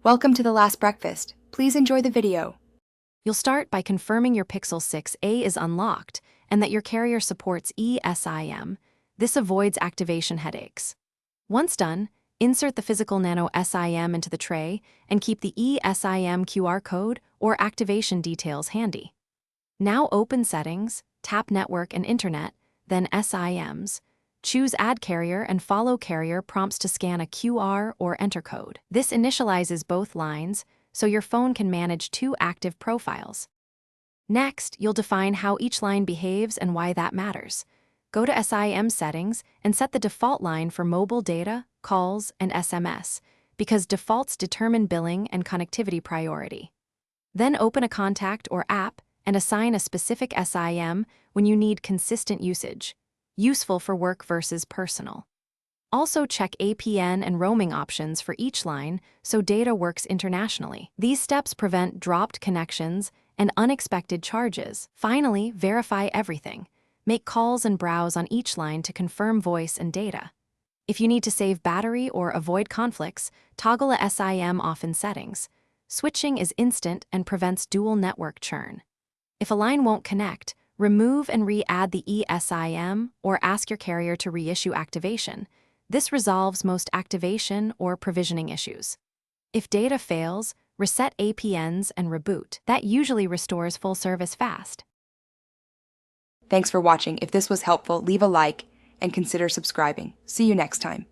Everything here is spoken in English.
Welcome to The Last Breakfast. Please enjoy the video. You'll start by confirming your Pixel 6a is unlocked and that your carrier supports eSIM. This avoids activation headaches. Once done, insert the physical nanoSIM into the tray and keep the eSIM QR code or activation details handy. Now open Settings, tap Network and Internet, then SIMs. Choose Add Carrier and follow carrier prompts to scan a QR or enter code. This initializes both lines, so your phone can manage two active profiles. Next, you'll define how each line behaves and why that matters. Go to SIM settings and set the default line for mobile data, calls, and SMS, because defaults determine billing and connectivity priority. Then open a contact or app and assign a specific SIM when you need consistent usage. Useful for work versus personal. Also check APN and roaming options for each line so data works internationally. These steps prevent dropped connections and unexpected charges. Finally, verify everything. Make calls and browse on each line to confirm voice and data. If you need to save battery or avoid conflicts, toggle a SIM off in settings. Switching is instant and prevents dual network churn. If a line won't connect, remove and re-add the eSIM or ask your carrier to reissue activation. This resolves most activation or provisioning issues. If data fails, reset APNs and reboot. That usually restores full service fast. Thanks for watching. If this was helpful, leave a like and consider subscribing. See you next time.